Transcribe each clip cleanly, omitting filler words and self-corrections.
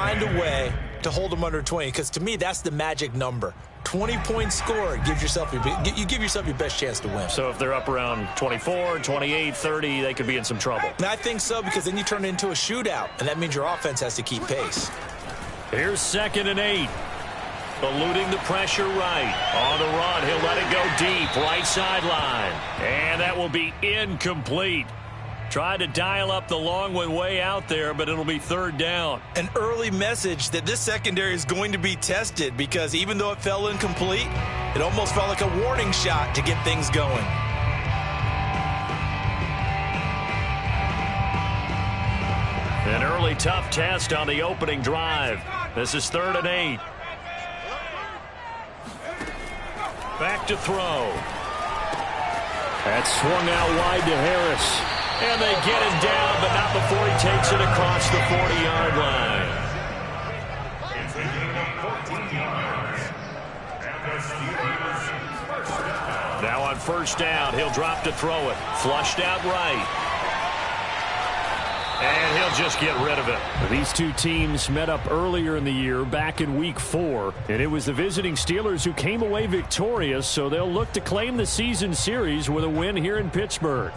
find a way to hold them under 20, because to me, that's the magic number. 20-point score gives yourself you give yourself your best chance to win. So if they're up around 24, 28, 30, they could be in some trouble. And I think so, because then you turn it into a shootout, and that means your offense has to keep pace. Here's 2nd and 8. Eluding the pressure right. On the run, he'll let it go deep, right sideline. And that will be incomplete. Tried to dial up the long one way out there, but it'll be 3rd down. An early message that this secondary is going to be tested, because even though it fell incomplete, it almost felt like a warning shot to get things going. An early tough test on the opening drive. This is 3rd and 8. Back to throw. That's swung out wide to Harris. And they get him down, but not before he takes it across the 40-yard line. Now on 1st down, he'll drop to throw it. Flushed out right. And he'll just get rid of it. These two teams met up earlier in the year, back in Week 4. And it was the visiting Steelers who came away victorious, so they'll look to claim the season series with a win here in Pittsburgh.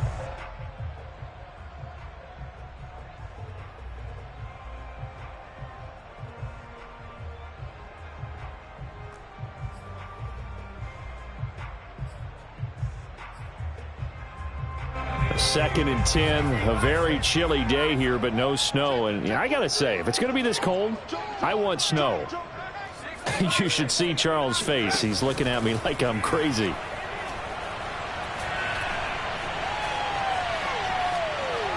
Second and 10, a very chilly day here, but no snow. And I got to say, if it's going to be this cold, I want snow. You should see Charles' face. He's looking at me like I'm crazy.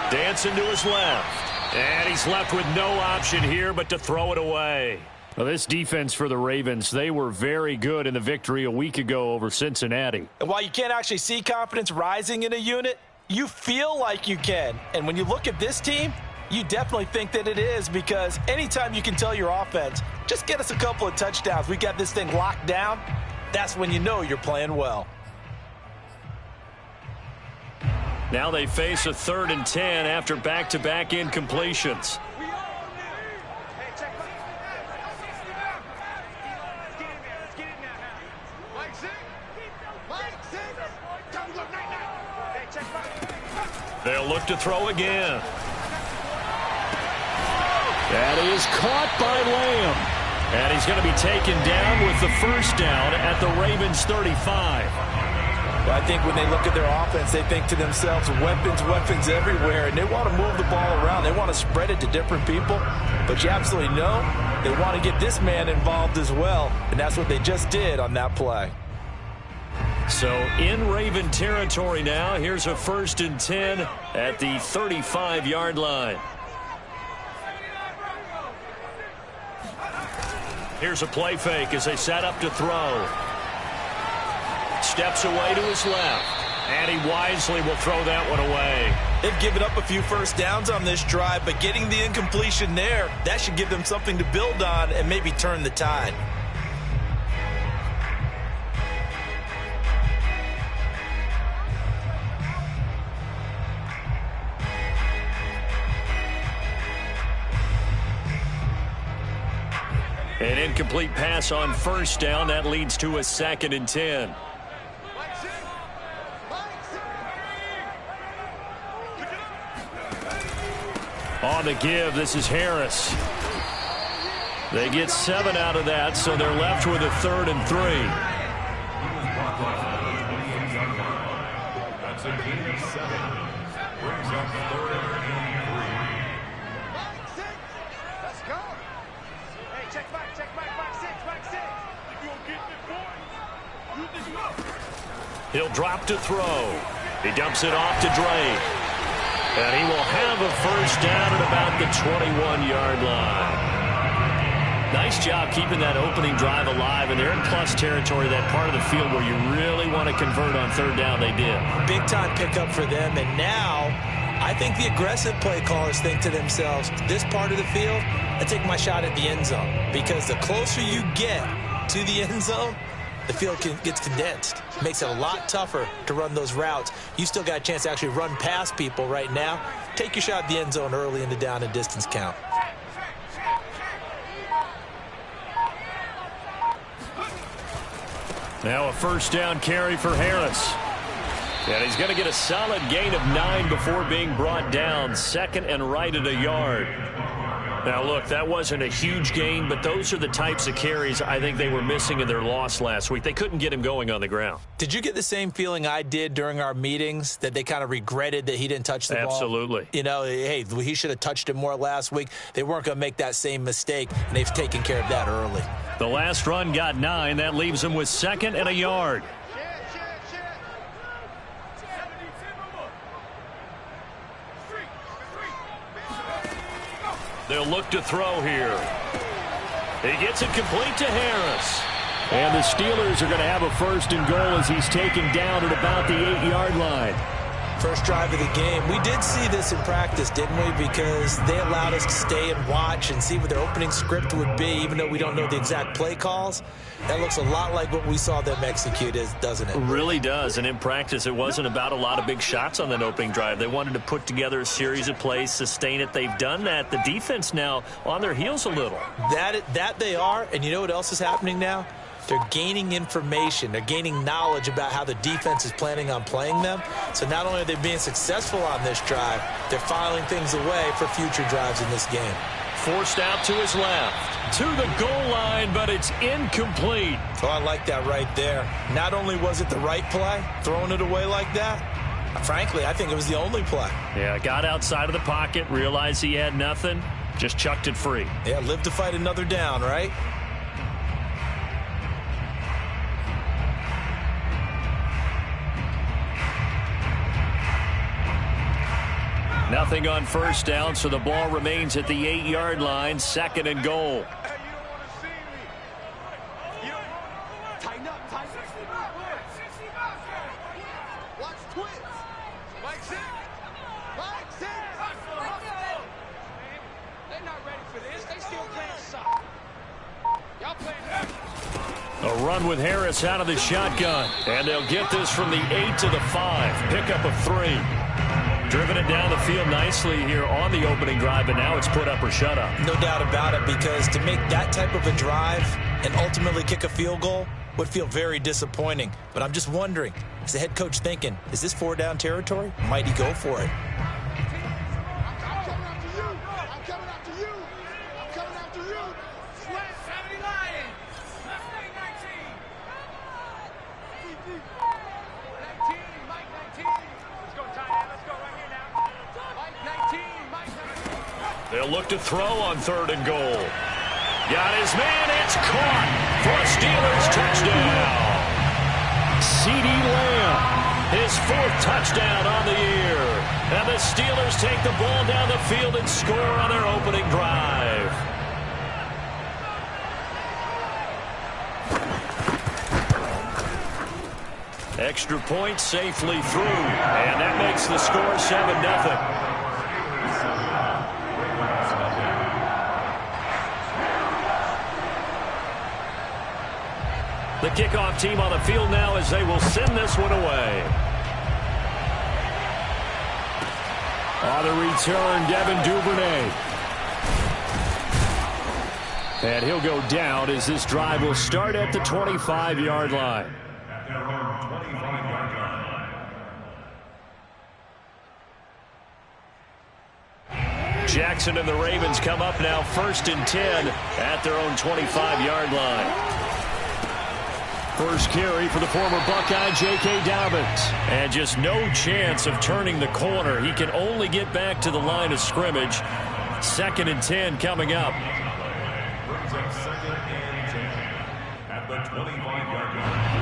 Dancing to his left. And he's left with no option here but to throw it away. Well, this defense for the Ravens, they were very good in the victory a week ago over Cincinnati. And while you can't actually see confidence rising in a unit, you feel like you can. And when you look at this team, you definitely think that it is, because anytime you can tell your offense, just get us a couple of touchdowns, we got this thing locked down, that's when you know you're playing well. Now they face a 3rd and 10 after back-to-back incompletions. They'll look to throw again. That is caught by Lamb. And he's going to be taken down with the 1st down at the Ravens 35. I think when they look at their offense, they think to themselves, weapons everywhere, and they want to move the ball around. They want to spread it to different people, but you absolutely know they want to get this man involved as well, and that's what they just did on that play. So in Raven territory now. Here's a 1st and 10 at the 35-yard line. Here's a play fake as they set up to throw. Steps away to his left. And he wisely will throw that one away. They've given up a few 1st downs on this drive, but getting the incompletion there, that should give them something to build on and maybe turn the tide. An incomplete pass on 1st down. That leads to a 2nd and 10. On the give, this is Harris. They get 7 out of that, so they're left with a 3rd and 3. That's a gain of 7. Brings up 3rd and 3. Let's go. Hey, check back 6, back 6. You gonna get this boy? You think you up? He'll drop to throw. He dumps it off to Drake. And he will have a 1st down at about the 21-yard line. Nice job keeping that opening drive alive, and they're in plus territory, that part of the field where you really want to convert on 3rd down. They did. Big-time pickup for them, and now I think the aggressive play callers think to themselves, this part of the field, I take my shot at the end zone, because the closer you get to the end zone, the field gets condensed. Makes it a lot tougher to run those routes. You still got a chance to actually run past people right now. Take your shot at the end zone early in the down and distance count. Now a first down carry for Harris. And he's going to get a solid gain of 9 before being brought down. Second and right at a yard. Now, look, that wasn't a huge gain, but those are the types of carries I think they were missing in their loss last week. They couldn't get him going on the ground. Did you get the same feeling I did during our meetings, that they kind of regretted that he didn't touch the ball? Absolutely. You know, hey, he should have touched it more last week. They weren't going to make that same mistake, and they've taken care of that early. The last run got 9. That leaves him with second and a yard. They'll look to throw here. He gets it complete to Harris. And the Steelers are going to have a first and goal as he's taken down at about the 8-yard line. First drive of the game. We did see this in practice, didn't we? Because they allowed us to stay and watch and see what their opening script would be, even though we don't know the exact play calls. That looks a lot like what we saw them execute, doesn't it? It really does. And in practice, it wasn't about a lot of big shots on that opening drive. They wanted to put together a series of plays, sustain it. They've done that. The defense now on their heels a little. That they are. And you know what else is happening now? They're gaining information. They're gaining knowledge about how the defense is planning on playing them. So not only are they being successful on this drive, they're filing things away for future drives in this game. Forced out to his left, to the goal line, but it's incomplete. Oh, I like that right there. Not only was it the right play, throwing it away like that, frankly, I think it was the only play. Yeah, got outside of the pocket, realized he had nothing, just chucked it free. Yeah, live to fight another down, right? Nothing on first down, so the ball remains at the 8-yard line, second and goal. Tighten up, tighten up. Watch twins. Mike six. Mike six. They're not ready for this. They still playing soccer. Y'all playing. A run with Harris out of the shotgun. And they'll get this from the 8 to the 5. Pickup of 3. Driven it down the field nicely here on the opening drive, but now it's put up or shut up. No doubt about it, because to make that type of a drive and ultimately kick a field goal would feel very disappointing. But I'm just wondering, is the head coach thinking, is this 4-down territory? Might he go for it? They'll look to throw on third and goal. Got his man. It's caught for a Steelers touchdown. CeeDee Lamb, his 4th touchdown on the year. And the Steelers take the ball down the field and score on their opening drive. Extra point safely through. And that makes the score 7-0. The kickoff team on the field now as they will send this one away. On the return, Devin Duvernay. And he'll go down as this drive will start at the 25-yard line. Jackson and the Ravens come up now 1st and 10 at their own 25-yard line. First carry for the former Buckeye, J.K. Dobbins. And just no chance of turning the corner. He can only get back to the line of scrimmage. 2nd and 10 coming up.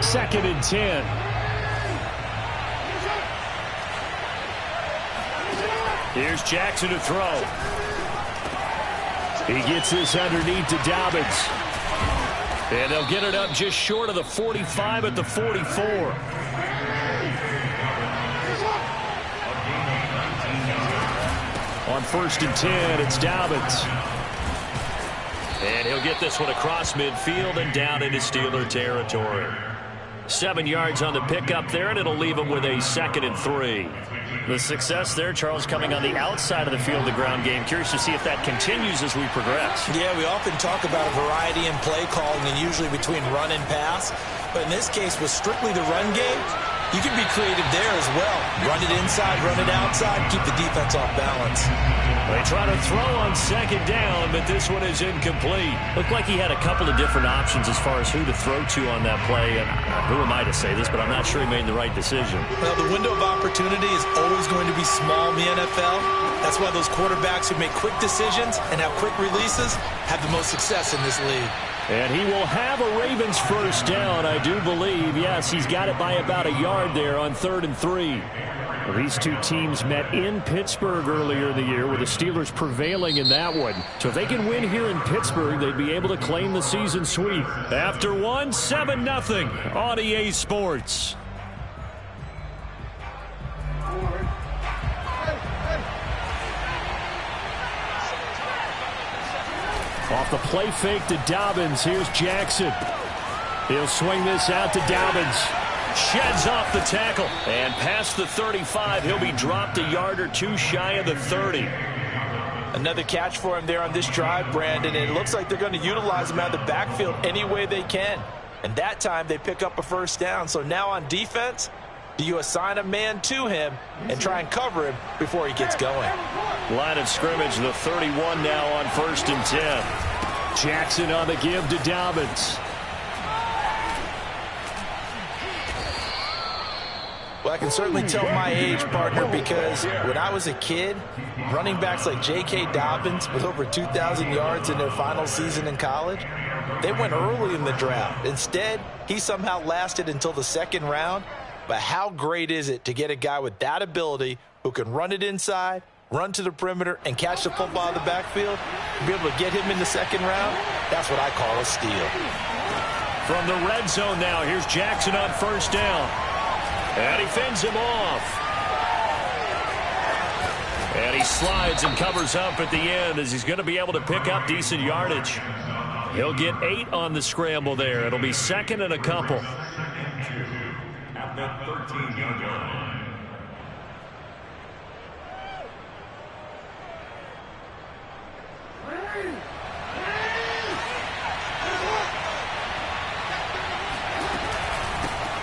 Second and 10. Here's Jackson to throw. He gets this underneath to Dobbins. And they'll get it up just short of the 45 at the 44. On 1st and 10, it's Dobbins. And he'll get this one across midfield and down into Steeler territory. 7 yards on the pickup there, and it'll leave him with a 2nd and 3. The success there, Charles, coming on the outside of the field, the ground game. Curious to see if that continues as we progress. Yeah, we often talk about a variety in play calling and usually between run and pass. But in this case, with strictly the run game, you can be creative there as well. Run it inside, run it outside, keep the defense off balance. They try to throw on second down, but this one is incomplete. Looked like he had a couple of different options as far as who to throw to on that play. And who am I to say this, but I'm not sure he made the right decision. Well, the window of opportunity is always going to be small in the NFL. That's why those quarterbacks who make quick decisions and have quick releases have the most success in this league. And he will have a Ravens first down, I do believe. Yes, he's got it by about a yard there on 3rd and 3. Well, these two teams met in Pittsburgh earlier in the year, with the Steelers prevailing in that one. So if they can win here in Pittsburgh, they'd be able to claim the season sweep. After one, 7-0 on EA Sports. Off the play fake to Dobbins. Here's Jackson. He'll swing this out to Dobbins. Sheds off the tackle. And past the 35, he'll be dropped a yard or two shy of the 30. Another catch for him there on this drive, Brandon. And it looks like they're going to utilize him out of the backfield any way they can. And that time they pick up a first down. So now on defense, do you assign a man to him and try and cover him before he gets going? Line of scrimmage, the 31 now on 1st and 10. Jackson on the give to Dobbins. Well, I can certainly tell my age, partner, because when I was a kid, running backs like J.K. Dobbins with over 2,000 yards in their final season in college, they went early in the draft. Instead, he somehow lasted until the 2nd round. But how great is it to get a guy with that ability who can run it inside, run to the perimeter, and catch the football in the backfield? To be able to get him in the 2nd round, that's what I call a steal. From the red zone now, here's Jackson on 1st down. And he fends him off. And he slides and covers up at the end as he's going to be able to pick up decent yardage. He'll get 8 on the scramble there. It'll be 2nd and a couple. At the 13-yard line.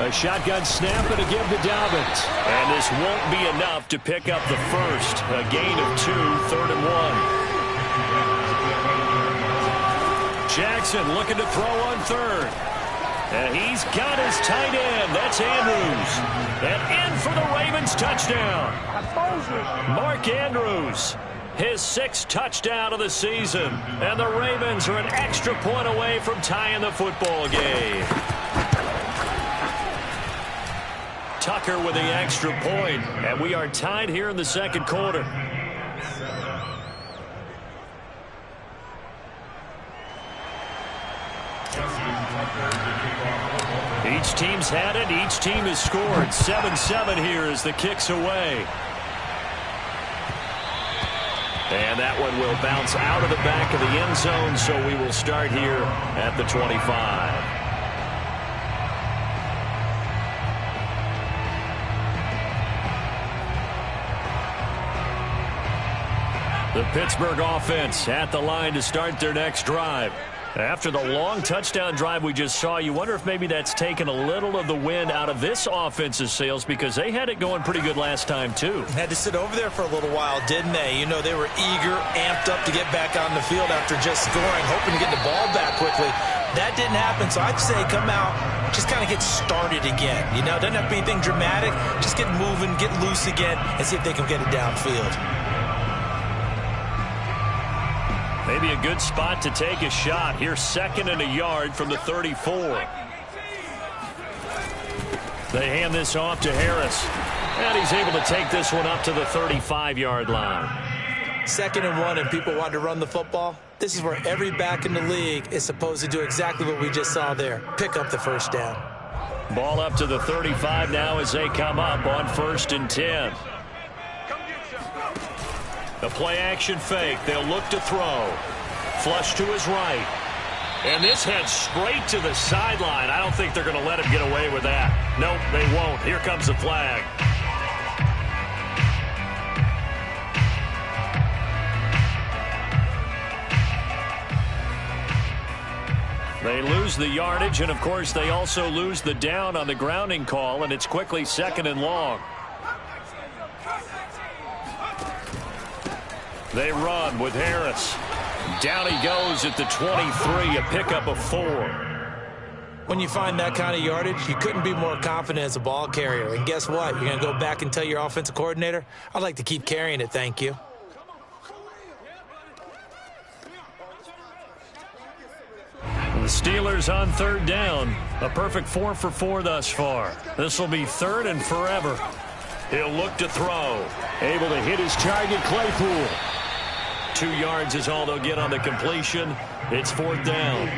A shotgun snap and a give to Dobbins. And this won't be enough to pick up the first. A gain of 2, 3rd and 1. Jackson looking to throw on 3rd. And he's got his tight end. That's Andrews. And in for the Ravens touchdown. Mark Andrews, his 6th touchdown of the season. And the Ravens are an extra point away from tying the football game. Tucker with the extra point, and we are tied here in the 2nd quarter. Each team's had it. Each team has scored. 7-7 here as the kick's away. And that one will bounce out of the back of the end zone, so we will start here at the 25. The Pittsburgh offense at the line to start their next drive. After the long touchdown drive we just saw, you wonder if maybe that's taken a little of the wind out of this offense's sails, because they had it going pretty good last time, too. Had to sit over there for a little while, didn't they? You know, they were eager, amped up to get back on the field after just scoring, hoping to get the ball back quickly. That didn't happen, so I'd say come out, just kind of get started again. You know, it doesn't have to be anything dramatic. Just get moving, get loose again, and see if they can get it downfield. Maybe a good spot to take a shot. Here, 2nd and a yard from the 34. They hand this off to Harris. And he's able to take this one up to the 35-yard line. 2nd and 1, and people want to run the football. This is where every back in the league is supposed to do exactly what we just saw there. Pick up the first down. Ball up to the 35 now as they come up on 1st and 10. The play-action fake. They'll look to throw. Flush to his right. And this heads straight to the sideline. I don't think they're going to let him get away with that. Nope, they won't. Here comes the flag. They lose the yardage, and, of course, they also lose the down on the grounding call, and it's quickly 2nd and long. They run with Harris. Down he goes at the 23, a pickup of 4. When you find that kind of yardage, you couldn't be more confident as a ball carrier. And guess what? You're going to go back and tell your offensive coordinator, I'd like to keep carrying it, thank you. The Steelers on 3rd down. A perfect 4 for 4 thus far. This will be 3rd and forever. He'll look to throw. Able to hit his target, Claypool. 2 yards is all they'll get on the completion. It's 4th down.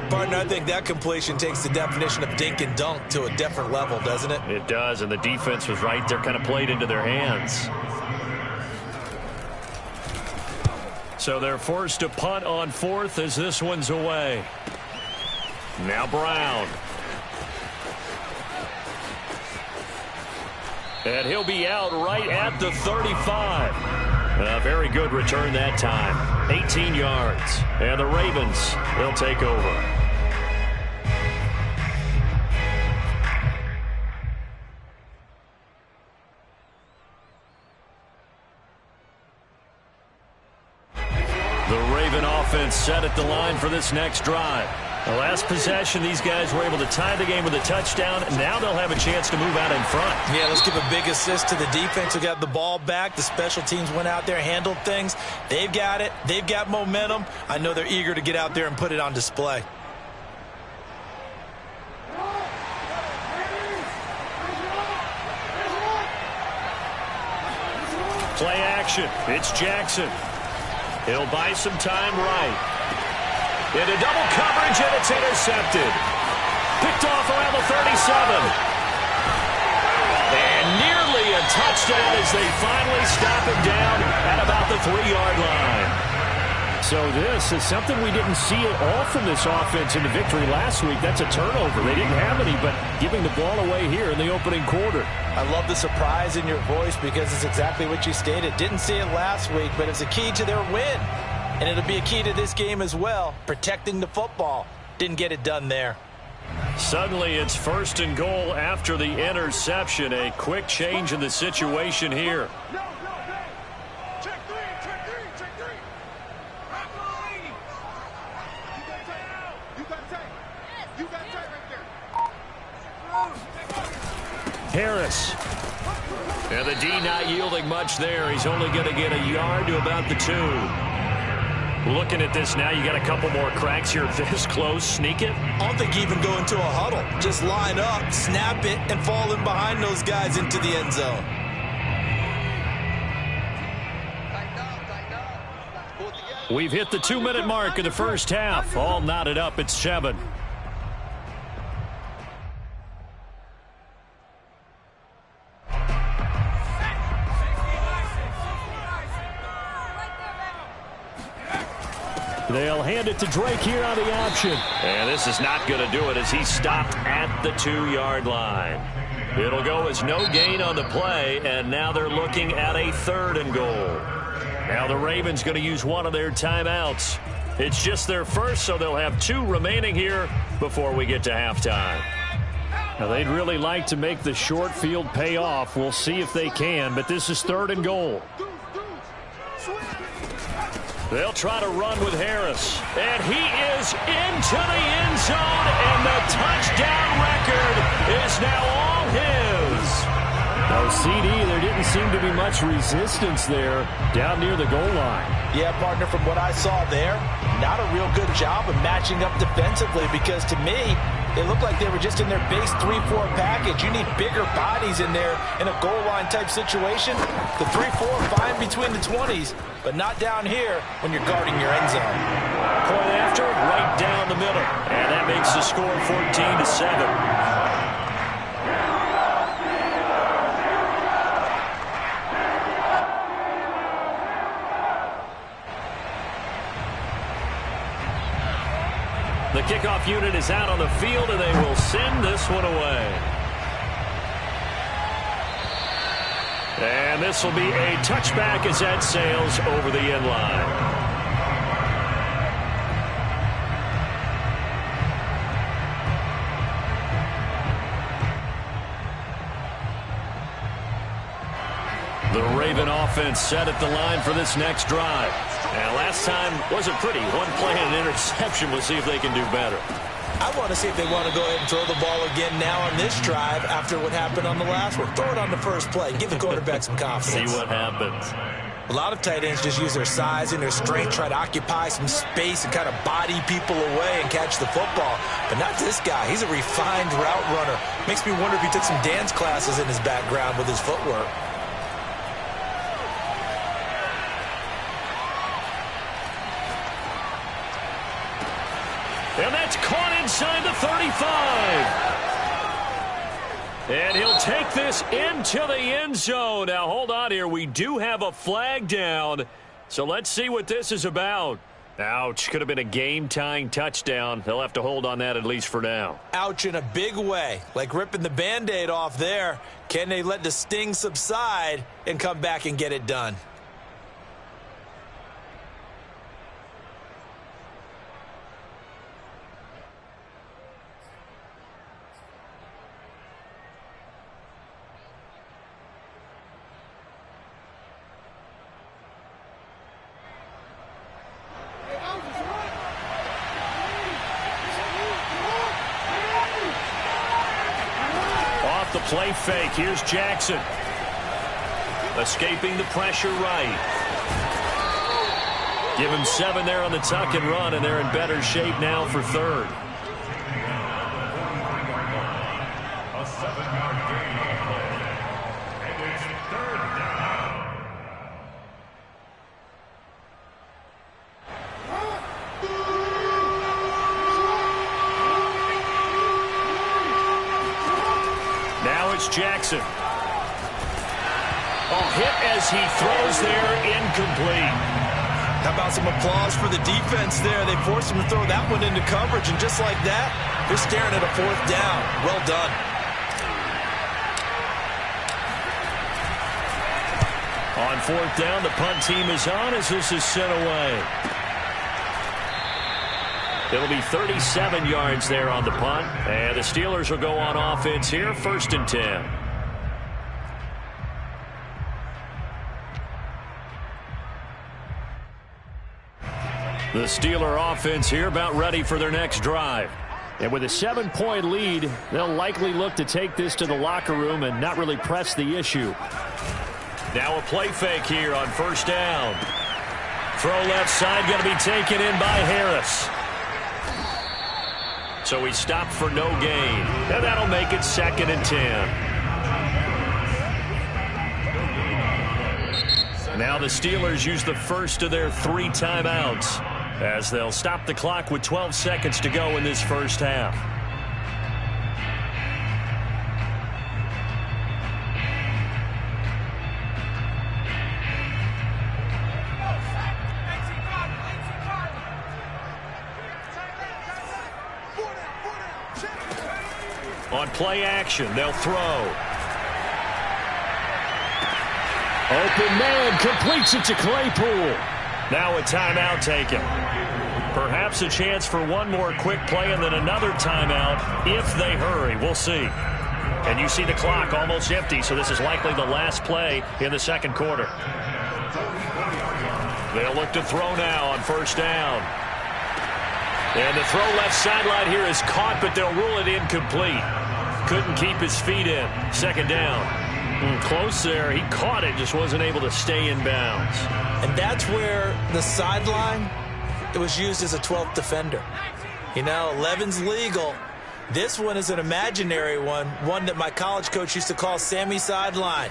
Partner, I think that completion takes the definition of dink and dunk to a different level, doesn't it? It does, and the defense was right there, kind of played into their hands. So they're forced to punt on 4th as this one's away. Now Brown. And he'll be out right at the 35. A very good return that time. 18 yards. And the Ravens, they'll take over. The Raven offense set at the line for this next drive. The last possession, these guys were able to tie the game with a touchdown. Now they'll have a chance to move out in front. Yeah, let's give a big assist to the defense who got the ball back. The special teams went out there, handled things. They've got it. They've got momentum. I know they're eager to get out there and put it on display. Play action. It's Jackson. He'll buy some time right. Into double coverage, and it's intercepted. Picked off around the 37. And nearly a touchdown as they finally stop him down at about the 3-yard line. So this is something we didn't see at all from this offense in the victory last week. That's a turnover. They didn't have any, but giving the ball away here in the opening quarter. I love the surprise in your voice because it's exactly what you stated. Didn't see it last week, but it's a key to their win. And it'll be a key to this game as well, protecting the football. Didn't get it done there. Suddenly it's 1st and goal after the interception. A quick change in the situation here. Check three. You got tight right there. Harris. And the D not yielding much there. He's only going to get a yard to about the 2. Looking at this now, you got a couple more cracks here this close. Sneak it. I don't think you even go into a huddle. Just line up, snap it, and fall in behind those guys into the end zone. We've hit the 2-minute mark in the first half. All knotted up at 7. They'll hand it to Drake here on the option. And this is not going to do it as he's stopped at the 2-yard line. It'll go as no gain on the play, and now they're looking at a 3rd and goal. Now the Ravens going to use one of their timeouts. It's just their first, so they'll have 2 remaining here before we get to halftime. Now they'd really like to make the short field pay off. We'll see if they can, but this is 3rd and goal. They'll try to run with Harris. And he is into the end zone, and the touchdown record is now all his. No, CD, there didn't seem to be much resistance there down near the goal line. Yeah, partner, from what I saw there, not a real good job of matching up defensively because to me, it looked like they were just in their base 3-4 package. You need bigger bodies in there in a goal line type situation. The 3-4 fine between the 20s, but not down here when you're guarding your end zone. Point after, right down the middle. And that makes the score 14-7. The kickoff unit is out on the field, and they will send this one away. And this will be a touchback as that sails over the end line. The Raven offense set at the line for this next drive. And last time wasn't pretty. One play and an interception. We'll see if they can do better. I want to see if they want to go ahead and throw the ball again now on this drive after what happened on the last one. Throw it on the first play. Give the quarterback some confidence. See what happens. A lot of tight ends just use their size and their strength, try to occupy some space and kind of body people away and catch the football. But not this guy. He's a refined route runner. Makes me wonder if he took some dance classes in his background with his footwork. And that's caught inside the 35. And he'll take this into the end zone. Now, hold on here. We do have a flag down. So let's see what this is about. Ouch. Could have been a game-tying touchdown. They'll have to hold on that at least for now. Ouch in a big way. Like ripping the Band-Aid off there. Can they let the sting subside and come back and get it done? The play fake. Here's Jackson. Escaping the pressure right. Give him 7 there on the tuck and run, and they're in better shape now for third. A 7-yard gain on the play. And it's third down. Now it's Jackson. Oh, hit as he throws there, incomplete. How about some applause for the defense there? They forced him to throw that one into coverage, and just like that, they're staring at a 4th down. Well done. On 4th down, the punt team is on as this is sent away. It'll be 37 yards there on the punt. And the Steelers will go on offense here, 1st and 10. The Steeler offense here about ready for their next drive. And with a 7-point lead, they'll likely look to take this to the locker room and not really press the issue. Now a play fake here on 1st down. Throw left side going to be taken in by Harris. So he stopped for no gain. And that'll make it 2nd and 10. Now the Steelers use the first of their 3 timeouts as they'll stop the clock with 12 seconds to go in this first half. On play action, they'll throw. Open man, completes it to Claypool. Now a timeout taken. Perhaps a chance for one more quick play and then another timeout if they hurry. We'll see. And you see the clock almost empty, so this is likely the last play in the 2nd quarter. They'll look to throw now on 1st down. And the throw left sideline here is caught, but they'll rule it incomplete. Couldn't keep his feet in. 2nd down. Close there. He caught it, just wasn't able to stay in bounds. And that's where the sideline, it was used as a 12th defender. You know, 11's legal. This one is an imaginary one that my college coach used to call Sammy Sideline.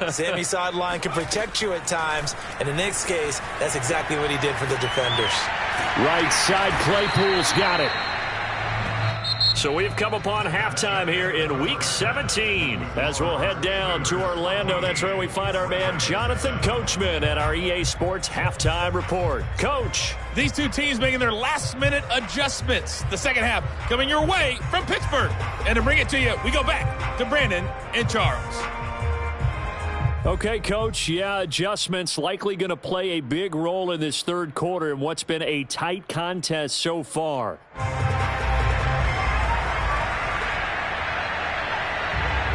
Sammy Sideline can protect you at times, and in this case, that's exactly what he did for the defenders. Right side, Claypool's got it. So we've come upon halftime here in Week 17. As we'll head down to Orlando, that's where we find our man Jonathan Coachman at our EA Sports Halftime Report. Coach. These two teams making their last-minute adjustments. The second half coming your way from Pittsburgh. And to bring it to you, we go back to Brandon and Charles. Okay, Coach, yeah, adjustments likely going to play a big role in this 3rd quarter in what's been a tight contest so far.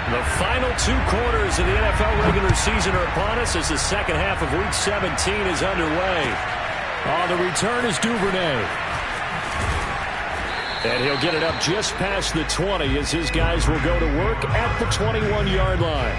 The final 2 quarters of the NFL regular season are upon us as the second half of Week 17 is underway. On the return is Duvernay. And he'll get it up just past the 20 as his guys will go to work at the 21-yard line.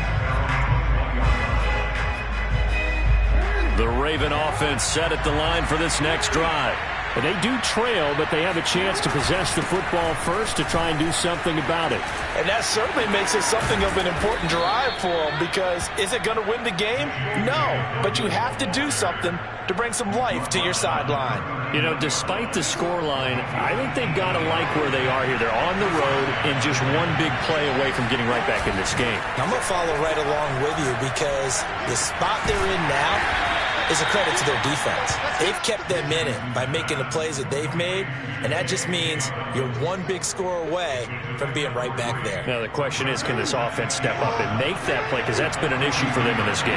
The Raven offense set at the line for this next drive. And they do trail, but they have a chance to possess the football first to try and do something about it. And that certainly makes it something of an important drive for them, because is it going to win the game? No, but you have to do something to bring some life to your sideline. You know, despite the scoreline, I think they've got to like where they are here. They're on the road and just one big play away from getting right back in this game. I'm going to follow right along with you, because the spot they're in now is a credit to their defense. They've kept them in it by making the plays that they've made, and that just means you're one big score away from being right back there. Now the question is, can this offense step up and make that play, because that's been an issue for them in this game.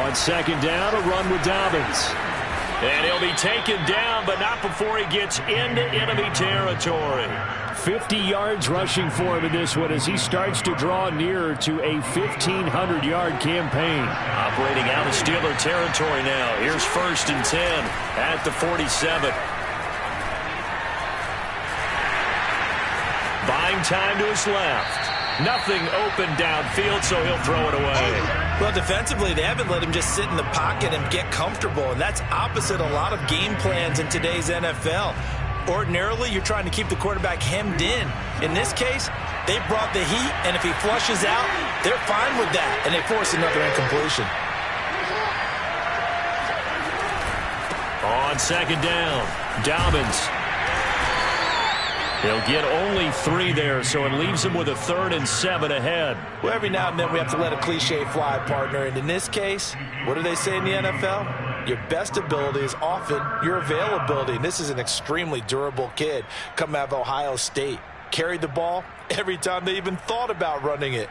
On second down, a run with Dobbins. And he'll be taken down, but not before he gets into enemy territory. 50 yards rushing for him in this one as he starts to draw nearer to a 1,500-yard campaign. Operating out of Steeler territory now. Here's 1st and 10 at the 47. Buying time to his left. Nothing open downfield, so he'll throw it away. Well, defensively, they haven't let him just sit in the pocket and get comfortable, and that's opposite a lot of game plans in today's NFL. Ordinarily, you're trying to keep the quarterback hemmed in. In this case, they brought the heat, and if he flushes out, they're fine with that, and they force another incompletion. On second down, Dobbins. He'll get only 3 there, so it leaves him with a 3rd and 7 ahead. Well, every now and then we have to let a cliche fly, partner, and in this case, what do they say in the NFL? Your best ability is often your availability. And this is an extremely durable kid coming out of Ohio State. Carried the ball every time they even thought about running it.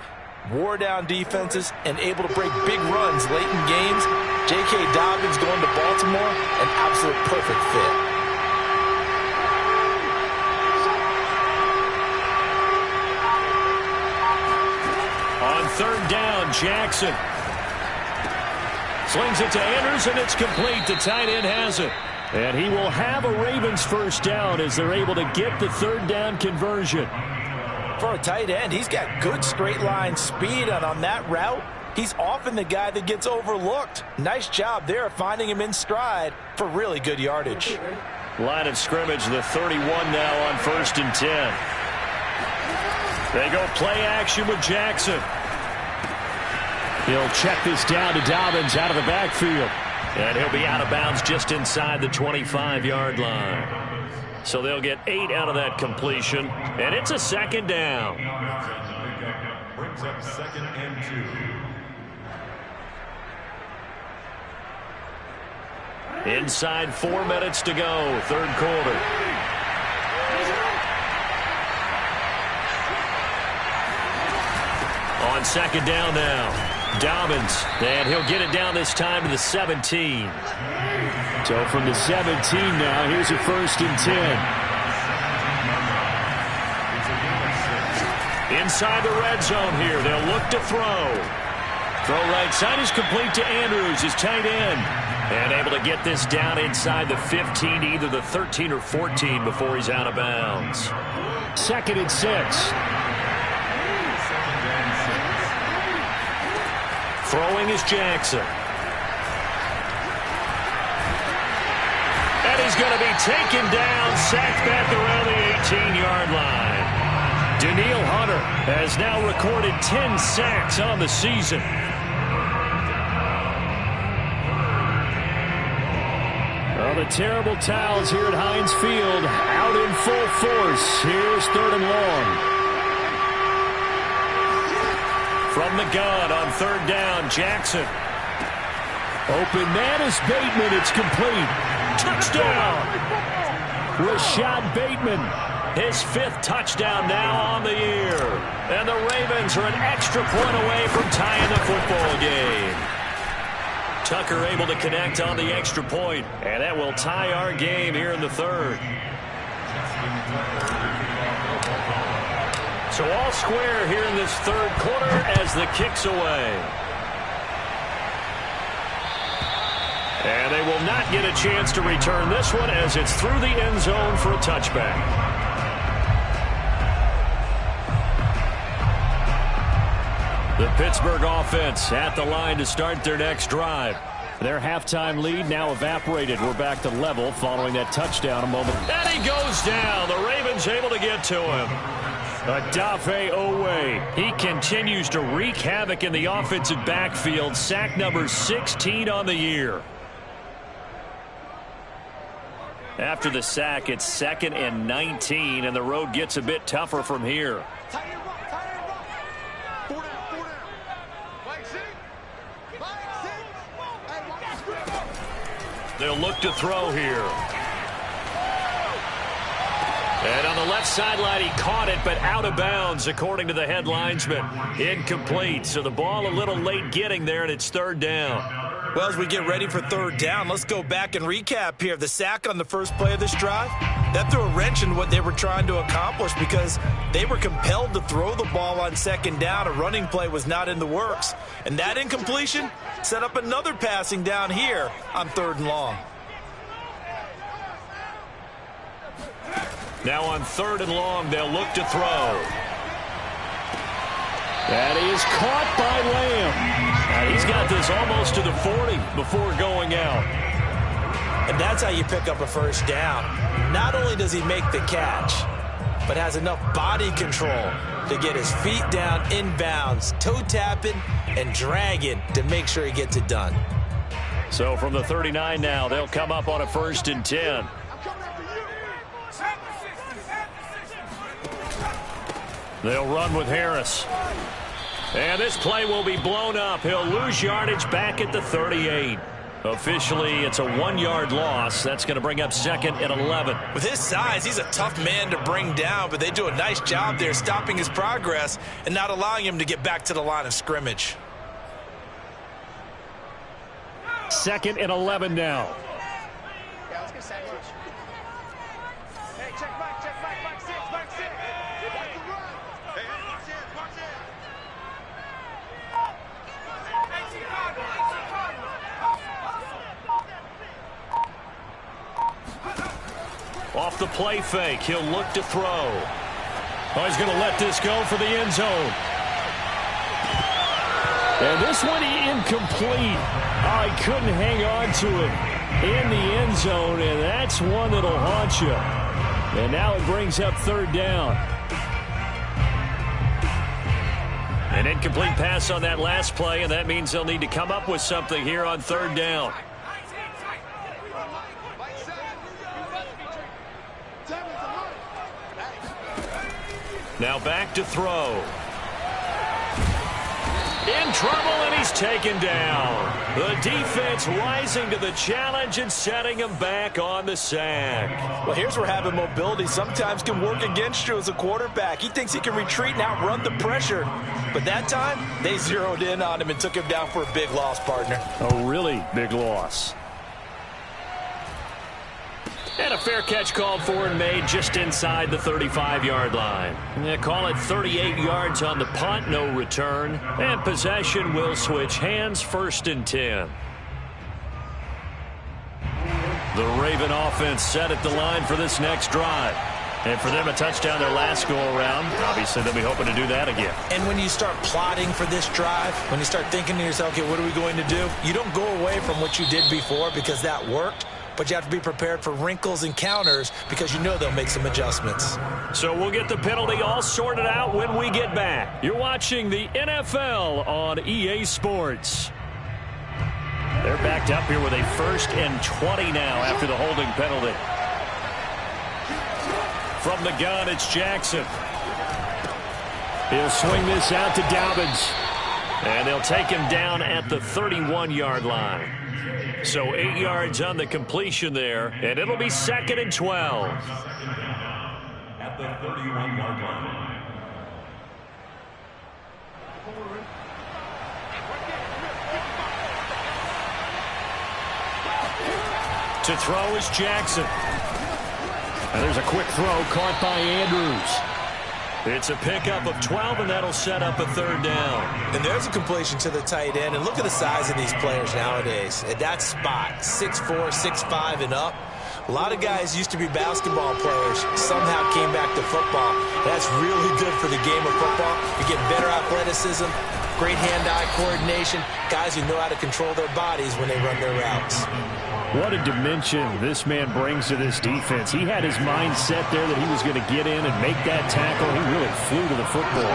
Wore down defenses and able to break big runs late in games. J.K. Dobbins going to Baltimore, an absolute perfect fit. On third down, Jackson. Slings it to Andrews, and it's complete. The tight end has it. And he will have a Ravens first down as they're able to get the 3rd down conversion. For a tight end, he's got good straight line speed, and on that route, he's often the guy that gets overlooked. Nice job there finding him in stride for really good yardage. Line of scrimmage, the 31 now on 1st and 10. They go play action with Jackson. He'll check this down to Dobbins out of the backfield. And he'll be out of bounds just inside the 25-yard line. So they'll get 8 out of that completion. And it's a 2nd down. Brings up 2nd and 2. Inside 4 minutes to go, 3rd quarter. On 2nd down now. Dobbins, and he'll get it down this time to the 17. So from the 17 now, here's a 1st and 10. Inside the red zone here, they'll look to throw. Throw right side is complete to Andrews, his tight end. And able to get this down inside the 15, either the 13 or 14 before he's out of bounds. 2nd and 6. Throwing is Jackson. And he's going to be taken down, sacked back around the 18-yard line. Daniil Hunter has now recorded 10 sacks on the season. Well, the terrible towels here at Heinz Field out in full force. Here's 3rd and long. From the gun on 3rd down, Jackson. Open man is Bateman. It's complete. Touchdown. Rashad Bateman. His 5th touchdown now on the year. And the Ravens are an extra point away from tying the football game. Tucker able to connect on the extra point. And that will tie our game here in the 3rd. So all square here in this third quarter as the kick's away. And they will not get a chance to return this one as it's through the end zone for a touchback. The Pittsburgh offense at the line to start their next drive. Their halftime lead now evaporated. We're back to level following that touchdown a moment. And he goes down. The Ravens able to get to him. Odafe Owe. He continues to wreak havoc in the offensive backfield. Sack number 16 on the year. After the sack, it's 2nd and 19, and the road gets a bit tougher from here. They'll look to throw here. And on the left sideline, he caught it, but out of bounds, according to the head linesman. Incomplete, so the ball a little late getting there, and it's 3rd down. Well, as we get ready for 3rd down, let's go back and recap here. The sack on the first play of this drive, that threw a wrench in what they were trying to accomplish because they were compelled to throw the ball on 2nd down. A running play was not in the works. And that incompletion set up another passing down here on 3rd and long. Now on 3rd and long, they'll look to throw. That is caught by Lamb. And he's got this almost to the 40 before going out. And that's how you pick up a 1st down. Not only does he make the catch, but has enough body control to get his feet down inbounds, toe tapping and dragging to make sure he gets it done. So from the 39 now, they'll come up on a 1st and 10. They'll run with Harris. And this play will be blown up. He'll lose yardage back at the 38. Officially, it's a 1-yard loss. That's going to bring up 2nd and 11. With his size, he's a tough man to bring down, but they do a nice job there stopping his progress and not allowing him to get back to the line of scrimmage. 2nd and 11 now. Yeah, let's get sack lunch. Hey, check back, back 6, back 6. Back to run. Hey, march in, march in. Off the play fake, he'll look to throw. Oh, he's going to let this go for the end zone. And this one incomplete. Oh, he couldn't hang on to it in the end zone, and that's one that'll haunt you. And now it brings up 3rd down. An incomplete pass on that last play, and that means they'll need to come up with something here on 3rd down. Now back to throw. In trouble, and he's taken down. The defense rising to the challenge and setting him back on the sack. Well, here's where having mobility sometimes can work against you as a quarterback. He thinks he can retreat and outrun the pressure. But that time, they zeroed in on him and took him down for a big loss, partner. A really big loss. And a fair catch called for and made just inside the 35-yard line. They call it 38 yards on the punt, no return. And possession will switch hands, 1st and 10. The Raven offense set at the line for this next drive. And for them, a touchdown their last go-around. Obviously, they'll be hoping to do that again. And when you start plotting for this drive, when you start thinking to yourself, okay, what are we going to do? You don't go away from what you did before because that worked. But you have to be prepared for wrinkles and counters because you know they'll make some adjustments. So we'll get the penalty all sorted out when we get back. You're watching the NFL on EA Sports. They're backed up here with a 1st and 20 now after the holding penalty. From the gun, it's Jackson. He'll swing this out to Dobbins. And they'll take him down at the 31-yard line. So 8 yards on the completion there, and it'll be 2nd and 12. At the 31-yard line. To throw is Jackson. And there's a quick throw caught by Andrews. It's a pickup of 12, and that'll set up a third down. And there's a completion to the tight end. And look at the size of these players nowadays. At that spot, 6'4", 6'5", and up. A lot of guys used to be basketball players, somehow came back to football. That's really good for the game of football. You get better athleticism, great hand-eye coordination, guys who know how to control their bodies when they run their routes. What a dimension this man brings to this defense. He had his mind set there that he was going to get in and make that tackle. He really flew to the football.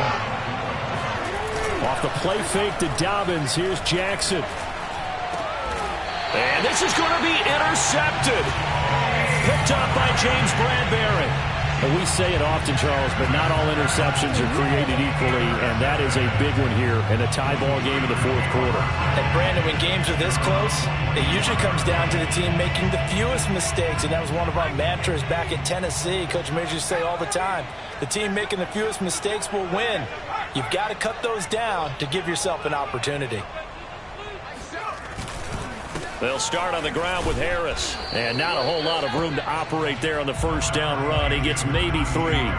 Off the play fake to Dobbins. Here's Jackson. And this is going to be intercepted. Picked up by James Bradbury. And we say it often, Charles, but not all interceptions are created equally, and that is a big one here in the tie ball game of the fourth quarter. And, Brandon, when games are this close, it usually comes down to the team making the fewest mistakes, and that was one of our mantras back at Tennessee. Coach Major used to say all the time, the team making the fewest mistakes will win. You've got to cut those down to give yourself an opportunity. They'll start on the ground with Harris. And not a whole lot of room to operate there on the first down run. He gets maybe 3.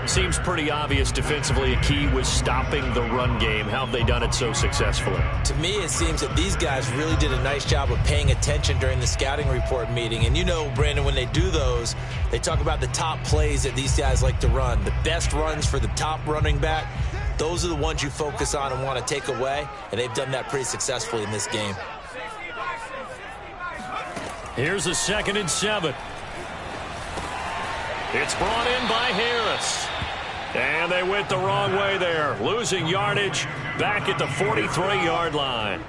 Seems pretty obvious defensively a key was stopping the run game. How have they done it so successfully? To me, it seems that these guys really did a nice job of paying attention during the scouting report meeting. And you know, Brandon, when they do those, they talk about the top plays that these guys like to run. The best runs for the top running back, those are the ones you focus on and want to take away. And they've done that pretty successfully in this game. Here's a 2nd and 7. It's brought in by Harris. And they went the wrong way there. Losing yardage back at the 43-yard line.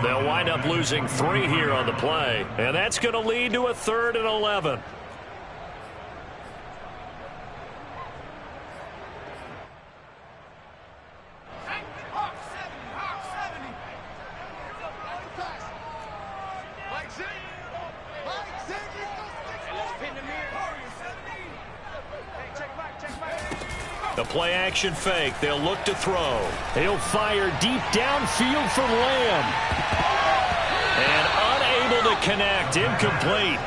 They'll wind up losing 3 here on the play. And that's going to lead to a 3rd and 11. The play-action fake. They'll look to throw. He'll fire deep downfield for Lamb. And unable to connect. Incomplete.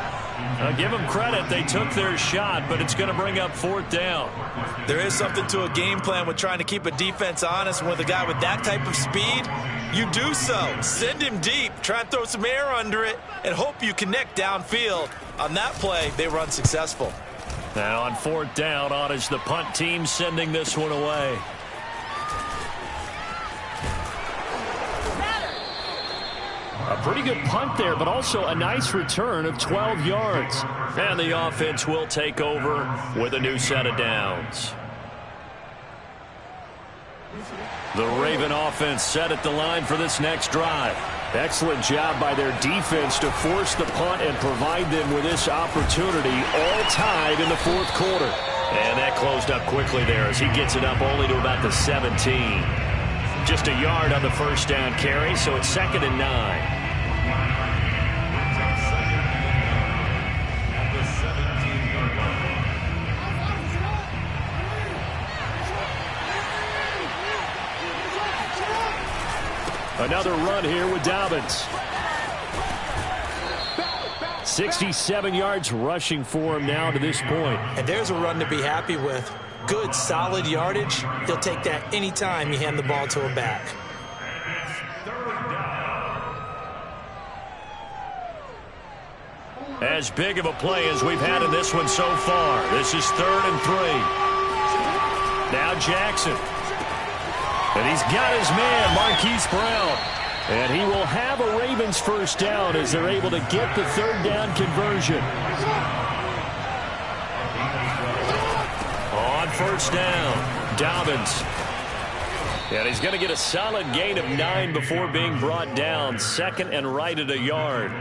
Give them credit. They took their shot, but it's going to bring up 4th down. There is something to a game plan with trying to keep a defense honest. And with a guy with that type of speed, you do so. Send him deep. Try and throw some air under it and hope you connect downfield. On that play, they run successful. Now on 4th down, on is the punt team sending this one away. A pretty good punt there, but also a nice return of 12 yards. And the offense will take over with a new set of downs. The Raven offense set at the line for this next drive. Excellent job by their defense to force the punt and provide them with this opportunity, all tied in the fourth quarter. And that closed up quickly there as he gets it up only to about the 17. Just a yard on the first down carry, so it's 2nd and 9. Another run here with Dobbins. 67 yards rushing for him now to this point. And there's a run to be happy with. Good, solid yardage. He'll take that anytime you hand the ball to him back. As big of a play as we've had in this one so far. This is 3rd and 3. Now Jackson. And he's got his man, Marquise Brown. And he will have a Ravens first down as they're able to get the 3rd down conversion. On first down, Dobbins. And he's going to get a solid gain of 9 before being brought down. 2nd and right at a yard.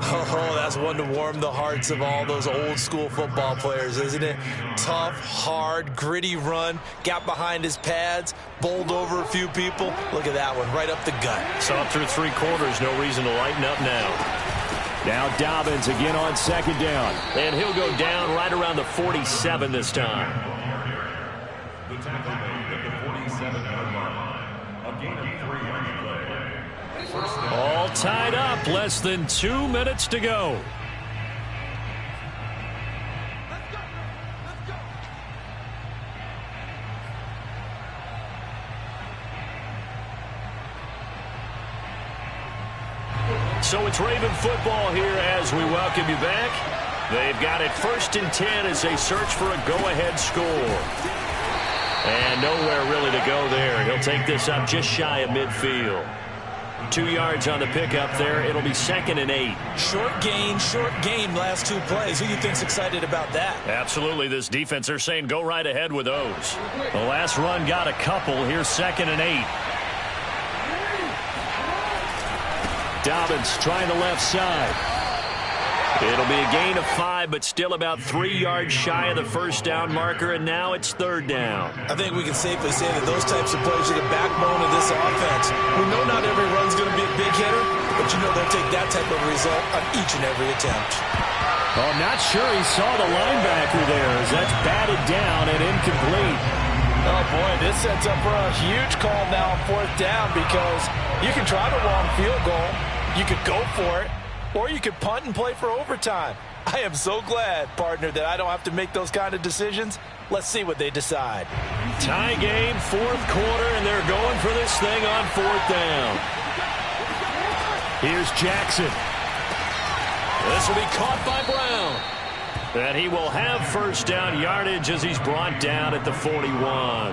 Oh, that's one to warm the hearts of all those old school football players, isn't it? Tough, hard, gritty run. Got behind his pads, bowled over a few people. Look at that one, right up the gut. Saw through 3 quarters, no reason to lighten up now. Now Dobbins again on 2nd down. And he'll go down right around the 47 this time. The tackle made at the 47-yard line. A gain of 3 on the play. All tied up, less than 2 minutes to go. So it's Raven football here as we welcome you back. They've got it 1st and 10 as they search for a go-ahead score. And nowhere really to go there. He'll take this up just shy of midfield. 2 yards on the pickup there. It'll be 2nd and 8. Short gain last 2 plays. Who do you think's excited about that? Absolutely. This defense, they're saying go right ahead with those. The last run got a couple. Here's 2nd and 8. Dobbins trying the left side. It'll be a gain of 5, but still about 3 yards shy of the first down marker, and now it's 3rd down. I think we can safely say that those types of plays are the backbone of this offense. We know not every run's going to be a big hitter, but you know they'll take that type of result on each and every attempt. Oh, I'm not sure he saw the linebacker there as that's batted down and incomplete. Oh, boy, this sets up for a huge call now on 4th down because you can try the long field goal, you could go for it, or you could punt and play for overtime. I am so glad, partner, that I don't have to make those kind of decisions. Let's see what they decide. Tie game, 4th quarter, and they're going for this thing on 4th down. Here's Jackson. This will be caught by Brown. And he will have first down yardage as he's brought down at the 41.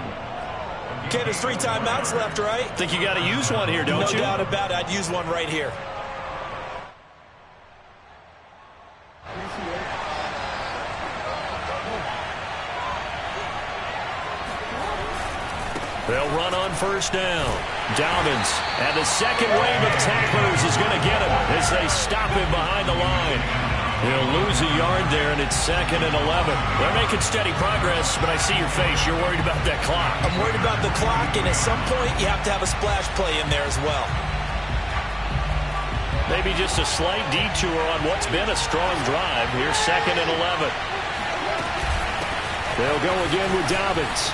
Okay, there's 3 timeouts left, right? Think you got to use one here, don't you? No doubt about it. I'd use one right here. They'll run on first down. Dobbins, and the second wave of tacklers is going to get him as they stop him behind the line. He'll lose a yard there, and it's 2nd and 11. They're making steady progress, but I see your face. You're worried about that clock. I'm worried about the clock, and at some point, you have to have a splash play in there as well. Maybe just a slight detour on what's been a strong drive. Here's 2nd and 11. They'll go again with Dobbins.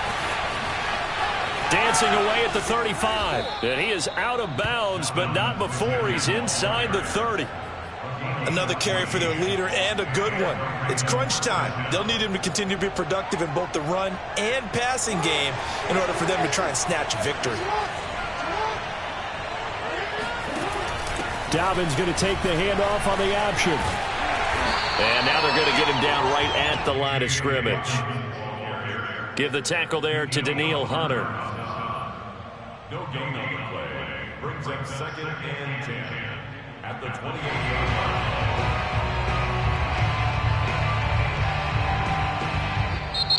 Dancing away at the 35. And he is out of bounds, but not before he's inside the 30. Another carry for their leader and a good one. It's crunch time. They'll need him to continue to be productive in both the run and passing game in order for them to try and snatch victory. Dobbins going to take the handoff on the option. And now they're going to get him down right at the line of scrimmage. Give the tackle there to Daniil Hunter. No gain on the play. Brings up 2nd and 10 at the 28-yard line.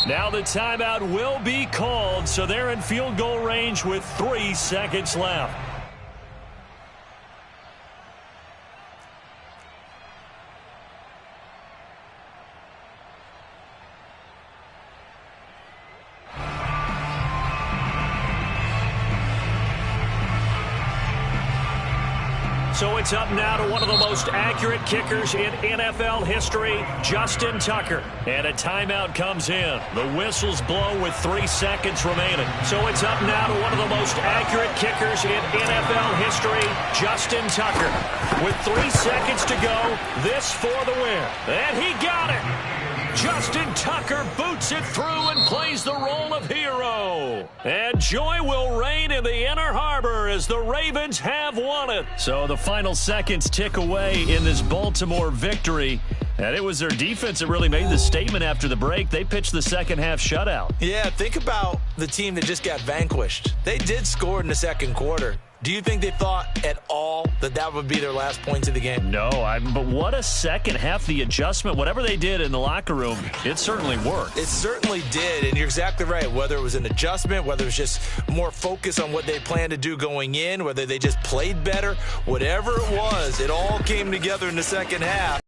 Now the timeout will be called, so they're in field goal range with 3 seconds left. So it's up now to one of the most accurate kickers in NFL history, Justin Tucker. And a timeout comes in. The whistles blow with 3 seconds remaining. So it's up now to one of the most accurate kickers in NFL history, Justin Tucker. With 3 seconds to go, this for the win. And he got it! Justin Tucker boots it through and plays the role of hero. And joy will reign in the Inner Harbor as the Ravens have won it. So the final seconds tick away in this Baltimore victory. And it was their defense that really made the statement after the break. They pitched the second half shutout. Yeah, think about the team that just got vanquished. They did score in the second quarter. Do you think they thought at all that that would be their last points of the game? No, but what a second half. The adjustment, whatever they did in the locker room, it certainly worked. It certainly did, and you're exactly right. Whether it was an adjustment, whether it was just more focus on what they planned to do going in, whether they just played better, whatever it was, it all came together in the second half.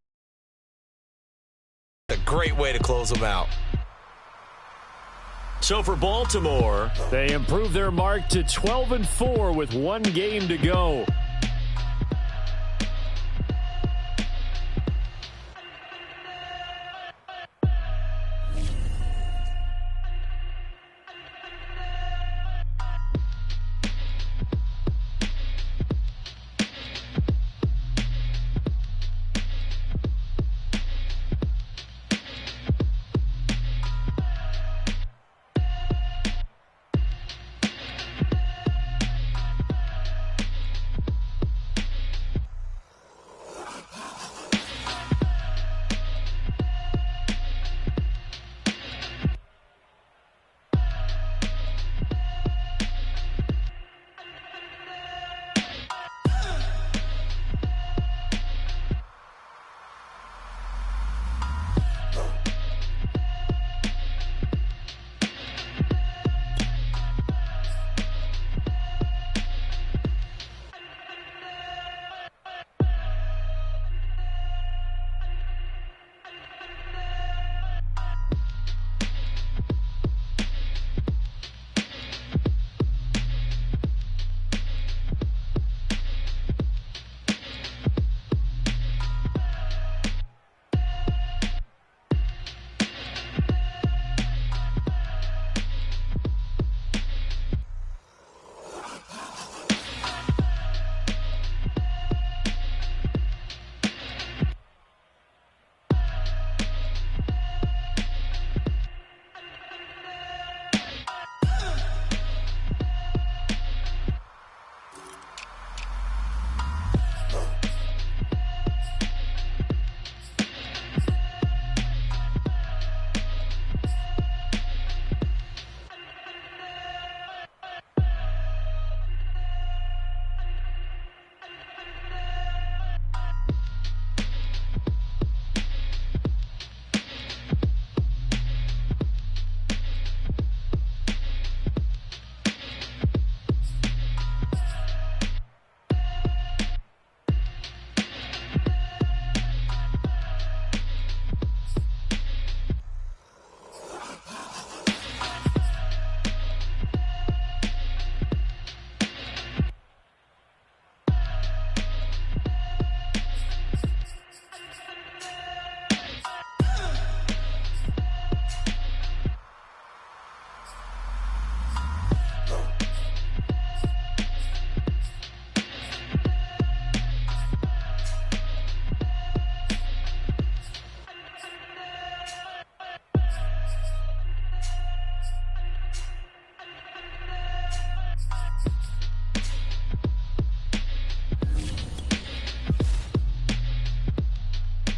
A great way to close them out. So for Baltimore, they improve their mark to 12-4 with 1 game to go.